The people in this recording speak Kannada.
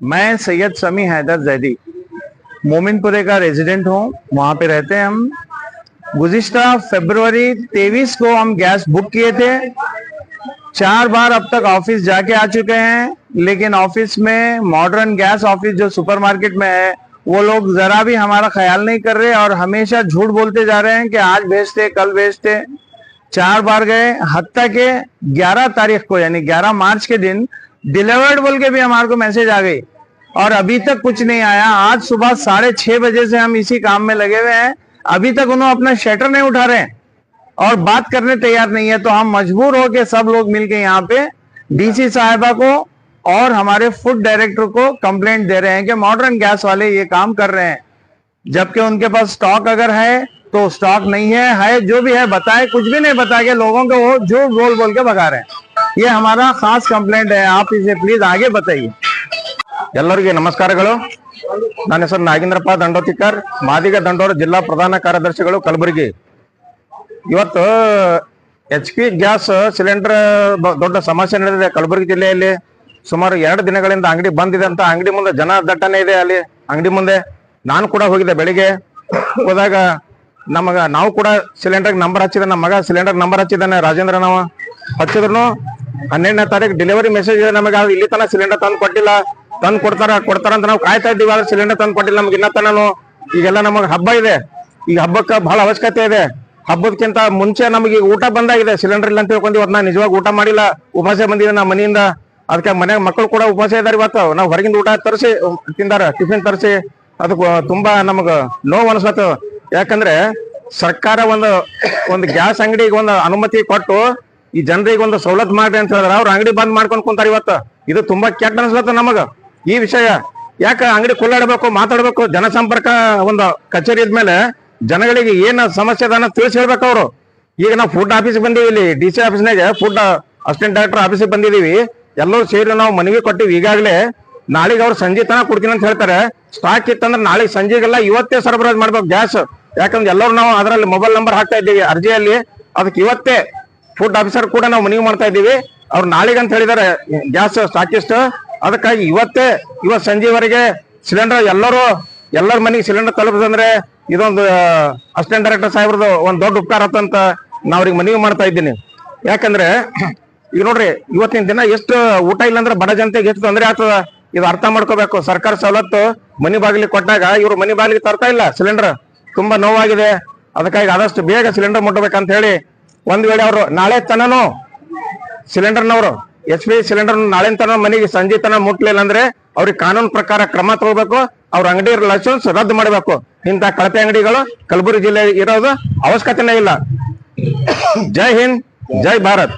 मैं सैयद समी हैदर जैदी मोमिनपुरे का रेजिडेंट हूँ। वहाँ पे रहते हैं हम। गुज़िश्ता फरवरी 23 को हम गैस बुक किए थे। 4 बार अब तक ऑफिस जाके आ चुके हैं, लेकिन ऑफिस में मॉडर्न गैस ऑफिस जो सुपरमार्केट में है वो लोग जरा भी हमारा ख्याल नहीं कर रहे और हमेशा झूठ बोलते जा रहे हैं कि आज भेजते कल भेजते। 4 बार गए, हत्ता के 11 तारीख को यानी 11 मार्च के दिन डिलीवर्ड बोल के भी हमारे को मैसेज आ गई और अभी तक कुछ नहीं आया। आज सुबह 6:30 बजे से हम इसी काम में लगे हुए हैं, अभी तक उन्होंने अपना शटर नहीं उठा रहे हैं और बात करने तैयार नहीं है। तो हम मजबूर हो के सब लोग मिलके यहाँ पे डीसी साहिबा को और हमारे फूड डायरेक्टर को कंप्लेंट दे रहे हैं कि मॉडर्न गैस वाले ये काम कर रहे हैं, जबकि उनके पास स्टॉक अगर है तो स्टॉक नहीं है जो भी है बताए, कुछ भी नहीं बता के लोगों को वो जो बोल के भगा रहे हैं। ये हमारा खास कंप्लेंट है, आप इसे प्लीज आगे बताइए। ಎಲ್ಲರಿಗೆ ನಮಸ್ಕಾರಗಳು। ನನ್ನ ಹೆಸರು ನಾಗೇಂದ್ರಪ್ಪ ದಂಡೋತಿಕರ್, ಮಾದಿಗ ದಂಡೋರ ಜಿಲ್ಲಾ ಪ್ರಧಾನ ಕಾರ್ಯದರ್ಶಿಗಳು ಕಲಬುರಗಿ। ಇವತ್ತು HP ಗ್ಯಾಸ್ ಸಿಲಿಂಡರ್ ದೊಡ್ಡ ಸಮಸ್ಯೆ ನಡೆದಿದೆ ಕಲಬುರಗಿ ಜಿಲ್ಲೆಯಲ್ಲಿ। ಸುಮಾರು 2 ದಿನಗಳಿಂದ ಅಂಗಡಿ ಬಂದಿದೆ ಅಂತ ಅಂಗಡಿ ಮುಂದೆ ಜನ ದಟ್ಟಣೆ ಇದೆ। ಅಲ್ಲಿ ಅಂಗಡಿ ಮುಂದೆ ನಾನು ಕೂಡ ಹೋಗಿದ್ದೆ, ಬೆಳಿಗ್ಗೆ ಹೋದಾಗ ನಾವು ಕೂಡ ಸಿಲಿಂಡರ್ ನಂಬರ್ ಹಚ್ಚಿದ, ನಮ್ಮ ಮಗ ಸಿಲಿಂಡರ್ ನಂಬರ್ ಹಚ್ಚಿದ್ದಾನೆ ರಾಜೇಂದ್ರ, ನಾವು ಹಚ್ಚಿದ್ರು 12ನೇ ತಾರೀಕು ಡೆಲಿವರಿ ಮೆಸೇಜ್ ಇದೆ ನಮಗೆ, ಇಲ್ಲಿ ತನಕ ಸಿಲಿಂಡರ್ ತಂದು ಕೊಟ್ಟಿಲ್ಲ, ತಂದು ಕೊಡ್ತಾರ ಅಂತ ನಾವು ಕಾಯ್ತಾ ಇದ್ದೀವಿ, ಆದ್ರೆ ಸಿಲಿಂಡರ್ ತಂದು ಕೊಟ್ಟಿಲ್ಲ ನಮ್ಗೆ ಇನ್ನ ತನೂ। ಈಗೆಲ್ಲ ನಮಗೆ ಹಬ್ಬ ಇದೆ, ಈಗ ಹಬ್ಬಕ್ಕೆ ಬಹಳ ಅವಶ್ಯಕತೆ ಇದೆ। ಹಬ್ಬದಕ್ಕಿಂತ ಮುಂಚೆ ನಮಗೆ ಊಟ ಬಂದಾಗಿದೆ, ಸಿಲಿಂಡರ್ ಇಲ್ಲ ಅಂತ ತಿಳ್ಕೊಂಡಿ ಇವತ್ತು ನಾನು ನಿಜವಾಗಿ ಊಟ ಮಾಡಿಲ್ಲ, ಉಪವಾಸ ಬಂದಿದೆ ನಮ್ಮ ಮನೆಯಿಂದ। ಅದಕ್ಕೆ ಮನೆಗೆ ಮಕ್ಕಳು ಕೂಡ ಉಪವಾಸ ಇದಾರೆ ಇವತ್ತು। ನಾವು ಹೊರಗಿಂದ ಊಟ ತರಿಸಿ ತಿಂದಾರ, ಟಿಫಿನ್ ತರಿಸಿ, ಅದಕ್ಕೆ ತುಂಬಾ ನಮಗ ನೋವು ಅನಿಸ್ಲತ್ತು। ಯಾಕಂದ್ರೆ ಸರ್ಕಾರ ಒಂದು ಗ್ಯಾಸ್ ಅಂಗಡಿಗೆ ಒಂದು ಅನುಮತಿ ಕೊಟ್ಟು ಈ ಜನರಿಗೆ ಒಂದು ಸವಲತ್ತು ಮಾಡಿ ಅಂತ ಹೇಳಿದ್ರೆ ಅವ್ರು ಅಂಗಡಿ ಬಂದ್ ಮಾಡ್ಕೊಂಡು ಕುಂತಾರ ಇವತ್ತು। ಇದು ತುಂಬಾ ಕೆಟ್ಟ ಅನಿಸ್ಲತ್ತ ನಮಗ ಈ ವಿಷಯ। ಯಾಕ ಅಂಗಡಿ ಕುಲ್ಲಾಡಬೇಕು, ಮಾತಾಡ್ಬೇಕು, ಜನಸಂಪರ್ಕ ಒಂದು ಕಚೇರಿ ಇದ್ಮೇಲೆ ಜನಗಳಿಗೆ ಏನ್ ಸಮಸ್ಯೆ ಅದ ತಿಳಿಸಿ ಹೇಳ್ಬೇಕು ಅವ್ರು। ಈಗ ನಾವು ಫುಡ್ ಆಫೀಸ್ ಬಂದೀವಿ, ಇಲ್ಲಿ DC ಆಫೀಸ್ನಾಗ ಫುಡ್ ಅಸಿಸ್ಟೆಂಟ್ ಡೈರೆಕ್ಟರ್ ಆಫೀಸಿಗೆ ಬಂದಿದೀವಿ, ಎಲ್ಲರೂ ಸೇರಿ ನಾವು ಮನವಿ ಕೊಟ್ಟಿವಿ ಈಗಾಗಲೇ। ನಾಳೆಗೆ ಅವ್ರು ಸಂಜೆ ತನಕ ಕೊಡ್ತೀನಿ ಅಂತ ಹೇಳ್ತಾರೆ। ಸ್ಟಾಕ್ ಇತ್ತಂದ್ರೆ ನಾಳೆಗೆ ಸಂಜೆಗೆಲ್ಲ ಇವತ್ತೇ ಸರಬರಾಜು ಮಾಡ್ಬೇಕು ಗ್ಯಾಸ್, ಯಾಕಂದ್ರೆ ಎಲ್ಲರೂ ನಾವು ಅದರಲ್ಲಿ ಮೊಬೈಲ್ ನಂಬರ್ ಹಾಕ್ತಾ ಇದ್ದೀವಿ ಅರ್ಜಿಯಲ್ಲಿ, ಅದಕ್ಕೆ ಇವತ್ತೇ ಫುಡ್ ಆಫೀಸರ್ ಕೂಡ ನಾವು ಮನವಿ ಮಾಡ್ತಾ ಇದ್ದೀವಿ। ಅವ್ರು ನಾಳೆಗೆ ಅಂತ ಹೇಳಿದಾರೆ ಗ್ಯಾಸ್ ಸ್ಟಾಕಿಸ್ಟ್, ಅದಕ್ಕಾಗಿ ಇವತ್ತು ಸಂಜೆವರೆಗೆ ಸಿಲಿಂಡರ್ ಎಲ್ಲರ ಮನೆಗೆ ಸಿಲಿಂಡರ್ ತಲುಪಿಸಂದ್ರೆ ಇದೊಂದು ಅಸಿಸ್ಟೆಂಟ್ ಡೈರೆಕ್ಟರ್ ಸಾಹೇಬ್ರದ್ದು ಒಂದು ದೊಡ್ಡ ಉಪಕಾರ ಅಂತ ನಾವು ಅವ್ರಿಗೆ ಮನವಿ ಮಾಡ್ತಾ ಇದ್ದೀನಿ। ಯಾಕಂದ್ರೆ ಈಗ ನೋಡ್ರಿ ಇವತ್ತಿನ ದಿನ ಎಷ್ಟು ಊಟ ಇಲ್ಲ ಅಂದ್ರೆ ಬಡ ಜನತೆಗೆ ಎಷ್ಟು ತೊಂದರೆ ಆಗ್ತದ, ಇದು ಅರ್ಥ ಮಾಡ್ಕೋಬೇಕು। ಸರ್ಕಾರ ಸವಲತ್ತು ಮನಿ ಬಾಗಿಲಿಗೆ ಕೊಟ್ಟಾಗ ಇವರು ಮನಿ ಬಾಗಿಲಿಗೆ ತರ್ತಾ ಇಲ್ಲ ಸಿಲಿಂಡರ್, ತುಂಬಾ ನೋವಾಗಿದೆ। ಅದಕ್ಕಾಗಿ ಆದಷ್ಟು ಬೇಗ ಸಿಲಿಂಡರ್ ಮುಟ್ಟಬೇಕಂತ ಹೇಳಿ, ಒಂದ್ ವೇಳೆ ಅವರು ನಾಳೆ ತನನು ಸಿಲಿಂಡರ್ನವರು HP ಸಿಲಿಂಡರ್ ನಾಳೆ ತನ ಮನೆಗೆ ಸಂಜೆ ತನ ಮುಟ್ಲಿಲ್ಲ ಅಂದ್ರೆ ಅವ್ರಿಗೆ ಕಾನೂನು ಪ್ರಕಾರ ಕ್ರಮ ತಗೋಬೇಕು, ಅವ್ರ ಅಂಗಡಿ ಲೈಸೆನ್ಸ್ ರದ್ದು ಮಾಡಬೇಕು। ಇಂಥ ಕಳಪೆ ಅಂಗಡಿಗಳು ಕಲಬುರಗಿ ಜಿಲ್ಲೆ ಇರೋದು ಅವಶ್ಯಕತೆನೇ ಇಲ್ಲ। ಜೈ ಹಿಂದ್, ಜೈ ಭಾರತ್।